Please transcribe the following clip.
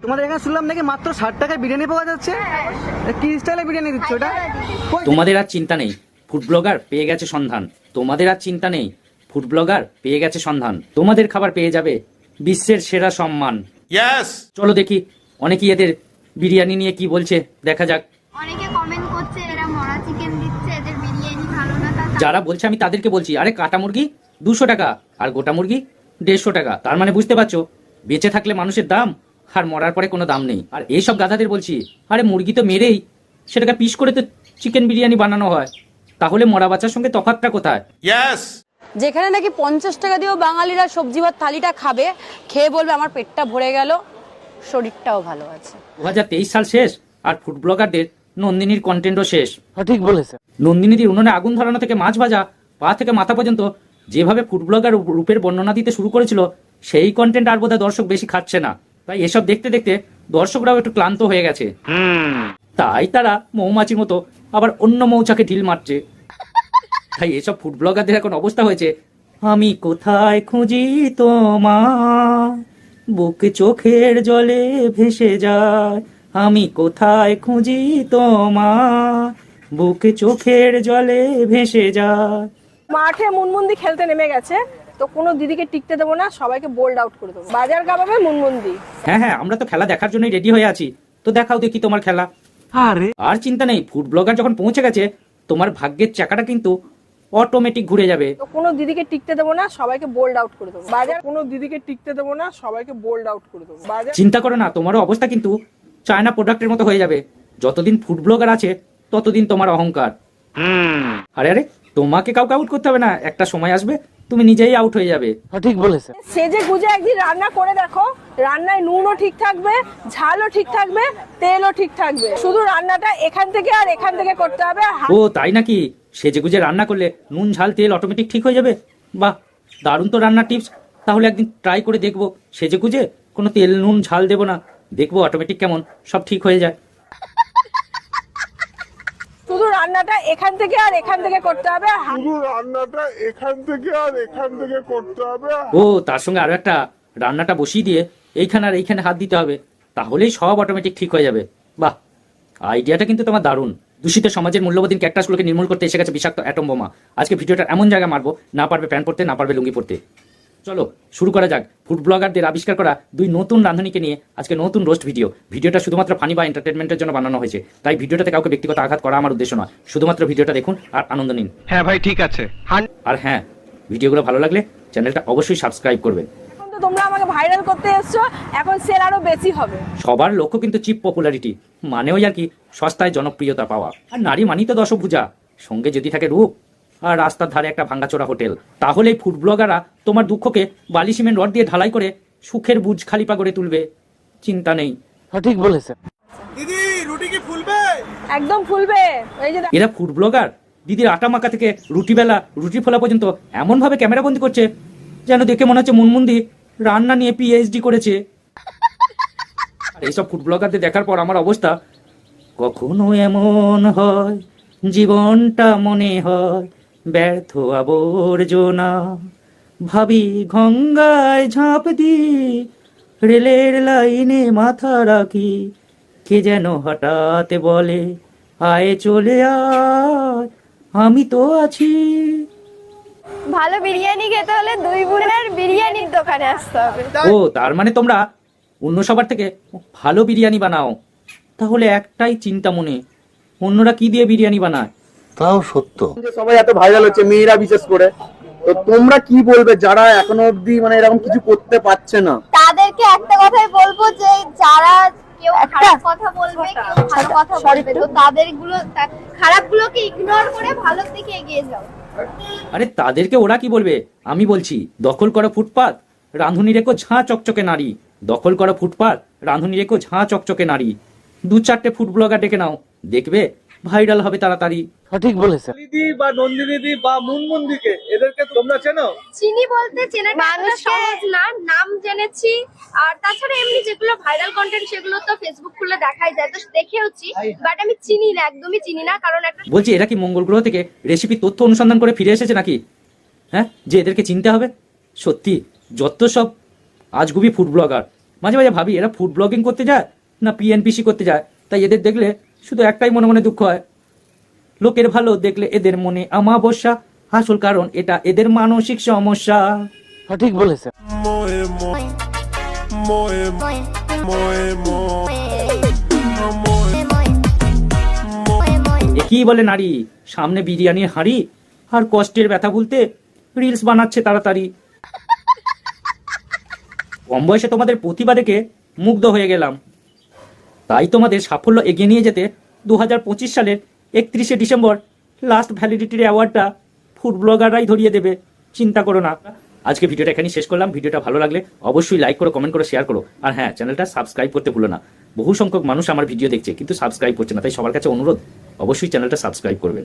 তোমাদের এখানে শুনলাম নাকি মাত্র 60 টাকায় বিরিয়ানি পাওয়া যাচ্ছে। কি স্টাইলে বিরিয়ানি দিচ্ছ ওটা? তোমাদের আর চিন্তা নেই, ফুড ব্লগার পেয়ে গেছে সন্ধান। তোমাদের আর চিন্তা নেই, ফুড ব্লগার পেয়ে গেছে সন্ধান। তোমাদের খাবার পেয়ে যাবে বিশ্বের সেরা সম্মান। চলো দেখি অনেকেই এদের বিরিয়ানি নিয়ে কি বলছে, দেখা যাক। অনেকে কমেন্ট করছে এরা মরা চিকেন দিচ্ছে, এদের বিরিয়ানি ভালো না। যারা বলছে আমি তাদেরকে বলছি, আরে কাটা মুরগি 200 টাকা আর গোটা মুরগি 150 টাকা। তার মানে বুঝতে পারছো, বেঁচে থাকলে মানুষের দাম আর মরার পরে কোনো দাম নেই। আর এইসব গাধাদের বলছি, আরে মুরগি তো মেরেই সেটাকে পিস করে তো চিকেন বিরিয়ানি বানানো হয়, তাহলে মরা বাচ্চার সঙ্গে তফাৎটা কোথায়? যেখানে নাকি 50 টাকা দিয়েও বাঙালিরা সবজি ভাত থালিটা খাবে, খেয়ে বলবে আমার পেটটা ভরে গেল, শরীরটাও ভালো আছে। 2023 সাল শেষ আর ফুড ব্লগারদের নন্দিনীর কন্টেন্টও শেষ। ঠিক বলেছে। নন্দিনীদের উনুনে আগুন ধরানো থেকে মাছ ভাজা, পা থেকে মাথা পর্যন্ত যেভাবে ফুড ব্লগার রূপের বর্ণনা দিতে শুরু করেছিল, সেই কন্টেন্ট আর বোধহয় দর্শক বেশি খাচ্ছে না। তাই এসব দেখতে দেখতে দর্শকরাও একটু ক্লান্ত হয়ে গেছে। তাই তারা মৌমাছির মতো আবার অন্য মৌচাকে ঢিল মারছে। তাই এসব ফুড ব্লগারদের এখন অবস্থা হয়েছে, আমি কোথায় খুঁজি তোমার, বুকে চোখের জলে ভেসে যায়, আমি কোথায় খুঁজি তোমার, বুকে চোখের জলে ভেসে যায়। মাঠে মুনমুন্দি খেলতে নেমে গেছে, তো কোনো দিদিকে টিকতে দেবো না, সবাইকে বোল্ড আউট করে দেবো। বাজার কাবাবে মুনমুন্দি। হ্যাঁ, আমরা তো খেলা দেখার জন্যই রেডি হয়ে আছি, তো দেখাও দেখি তোমার খেলা। আর চিন্তা নেই, ফুড ব্লগার যখন পৌঁছে গেছে, তোমার ভাগ্যের চাকাটা কিন্তু অটোমেটিক ঘুরে যাবে। তো কোনো দিদিকে টিকতে দেবো না, সবাইকে বোল্ড আউট করে দেবো। বাজার কোনো দিদিকে টিকতে দেবো না, সবাইকে বোল্ড আউট করে দেবো। বাজার চিন্তা করো না, তোমারও অবস্থা কিন্তু চায়না প্রোডাক্টের মতো হয়ে যাবে। যতদিন ফুড ব্লগার আছে ততদিন তোমার অহংকার। আরে তোমাকে কাউকে আউট করতে হবে না, একটা সময় আসবে তুমি নিজেই আউট হয়ে যাবে। ঠিক বলেছে। সেজে গুজে একদিন রান্না করে দেখো, রান্নায় নুনও ঠিক থাকবে, ঝালও ঠিক থাকবে, তেলও ঠিক থাকবে। শুধু রান্নাটা এখান থেকে আর এখান থেকে করতে হবে। ও তাই নাকি? সেজে গুজে রান্না করলে নুন ঝাল তেল অটোমেটিক ঠিক হয়ে যাবে? বাহ, দারুণ তো রান্নার টিপস। তাহলে একদিন ট্রাই করে দেখবো, সেজে গুজে কোনো তেল নুন ঝাল দেবো না, দেখবো অটোমেটিক কেমন সব ঠিক হয়ে যায়। শুধু রান্নাটা এখান থেকে আর এখান থেকে করতে হবে। শুধু রান্নাটা এখান থেকে আর এখান থেকে করতে হবে। ও তার সঙ্গে আরো একটা, রান্নাটা বসিয়ে দিয়ে এইখানে আর এইখানে হাত দিতে হবে, তাহলেই সব অটোমেটিক ঠিক হয়ে যাবে। বাহ, আইডিয়াটা কিন্তু তোমার দারুণ। দূষিত সমাজের মূল্যবোধীন ক্যাকটাসগুলোকে নির্মূল করতে এসে গেছে বিষাক্ত অ্যাটম বোমা। আজকে ভিডিওটা এমন জায়গায় মারবো, না পারবে প্যান্ট পরতে, না পারবে লুঙ্গি পরতে। চলো শুরু করা যাক ফুড ব্লগারদের আবিষ্কার করা 2 নতুন রাঁধুনিকে নিয়ে আজকে নতুন রোস্ট ভিডিও। ভিডিওটা শুধুমাত্র ফানি বা এন্টারটেনমেন্টের জন্য বানানো হয়েছে, তাই ভিডিওটাতে কাউকে ব্যক্তিগত আঘাত করা আমার উদ্দেশ্য নয়। শুধুমাত্র ভিডিওটা দেখুন আর আনন্দ নিন। হ্যাঁ ভাই ঠিক আছে। আর হ্যাঁ, ভিডিওগুলো ভালো লাগলে চ্যানেলটা অবশ্যই সাবস্ক্রাইব করবেন। এখন তো তোমরা আমাকে ভাইরাল করতে এসছো, এখন সেল আরো বেশি হবে। সবার লক্ষ্য কিন্তু চিপ পপুলারিটি, মানে ওই আর কি সস্তায় জনপ্রিয়তা পাওয়া। আর নারী মানি তো দশভুজা, সঙ্গে যদি থাকে রূপ আর রাস্তার ধারে একটা ভাঙাচোরা হোটেল, তাহলেই ফুড ব্লগাররা তোমার দুঃখকে বালি সিমেন্ট রড দিয়ে ঢালাই করে সুখের বুজ খালিপা করে তুলবে। চিন্তা নেই। ঠিক বলেছে। দিদি রুটি কি ফুলবে? একদম ফুলবে। এই যে এরা ফুড ব্লগার দিদির আটা মাখা থেকে রুটি বেলা, রুটি ফোলা পর্যন্ত এমন ভাবে ক্যামেরা বন্দি করছে যেন দেখে মনে হচ্ছে মুনমুন্দি রান্না নিয়ে পিএইচডি করেছে। আর এইসব ফুড ব্লগারদের দেখার পর আমার অবস্থা, কখনো এমন হয় জীবনটা মনে হয় ব্যর্থ আবর্জনা, ভাবি গঙ্গায় ঝাঁপ দি, রেলের লাইনে মাথা রাখি, কে যেন হঠাৎ বলে আয় চলে আয়, আমি তো আছি। ভালো বিরিয়ানি খেতে হলে 2 বোনের বিরিয়ানির দোকানে আসতে হবে। ও তার মানে তোমরা অন্য সবার থেকে ভালো বিরিয়ানি বানাও। তাহলে একটাই চিন্তা মনে, অন্যরা কি দিয়ে বিরিয়ানি বানায়? তাও সত্য। সবাই এত ভাইরাল হচ্ছে, মেয়েরা বিশেষ করে, তো তোমরা কি বলবে যারা এখনো অবধি মানে এরকম কিছু করতে পারছে না? তাদেরকে একটা কথাই বলবো যে যারা কেউ খারাপ কথা বলবে, কেউ ভালো কথা বলবে, তো খারাপগুলোকে ইগনোর করে ভালোর দিকে এগিয়ে যাও। আরে তাদেরকে ওরা কি বলবে, আমি বলছি দখল করা ফুটপাত, রাঁধুনি রেখো ঝাঁ চকচকে নারী। দখল করা ফুটপাত, রাঁধুনি রেখো ঝাঁ চকচকে নারী। 2-4টে ফুড ব্লগার ডেকে নাও, দেখবে ভাইরাল হবে তাড়াতাড়ি। ঠিক বলেছে। দিদি বা নন্দিনী দিদি বা মুনমুন্দিকে এদেরকে তোমরা চেনো? চিনি বলতে চেনাটা এতটা সহজ না, নাম জেনেছি। আর তাছাড়া এমনি যেগুলো ভাইরাল কন্টেন্ট সেগুলো তো ফেসবুক খুলে দেখাই যায়, তো দেখেওছি, বাট আমি চিনি না, একদমই চিনি না। কারণ একটা বলছি এরা কি মঙ্গল গ্রহ থেকে রেসিপি তথ্য অনুসন্ধান করে ফিরে এসেছে নাকি? হ্যাঁ, যে এদেরকে চিনতে হবে? সত্যি যত সব আজগুবি ফুড ব্লগার, মাঝে মাঝে ভাবি এরা ফুড ব্লগিং করতে যায় না পিএনপিসি করতে যায়। তাই এদের দেখলে শুধু একটাই মনে মনে দুঃখ হয়, লোকের ভালো দেখলে এদের মনে আমাবস্যা। আসল কারণ এটা এদের মানসিক সমস্যা। সঠিক বলেছে। কি বলে নারী, সামনে বিরিয়ানির হাঁড়ি আর কষ্টের ব্যথা ভুলতে রিলস বানাচ্ছে তাড়াতাড়ি। কম বয়সে তোমাদের প্রতিভা দেখে মুগ্ধ হয়ে গেলাম, তাই তোমাদের সাফল্য এগিয়ে নিয়ে যেতে 2025 সালের 31শে ডিসেম্বর লাস্ট ভ্যালিডিটির অ্যাওয়ার্ডটা ফুড ব্লগাররাই ধরিয়ে দেবে, চিন্তা করো না। আজকে ভিডিওটা এখানেই শেষ করলাম। ভিডিওটা ভালো লাগলে অবশ্যই লাইক করো, কমেন্ট করো, শেয়ার করো। আর হ্যাঁ, চ্যানেলটা সাবস্ক্রাইব করতে ভুলো না। বহু সংখ্যক মানুষ আমার ভিডিও দেখছে কিন্তু সাবস্ক্রাইব করছে না, তাই সবার কাছে অনুরোধ অবশ্যই চ্যানেলটা সাবস্ক্রাইব করবেন।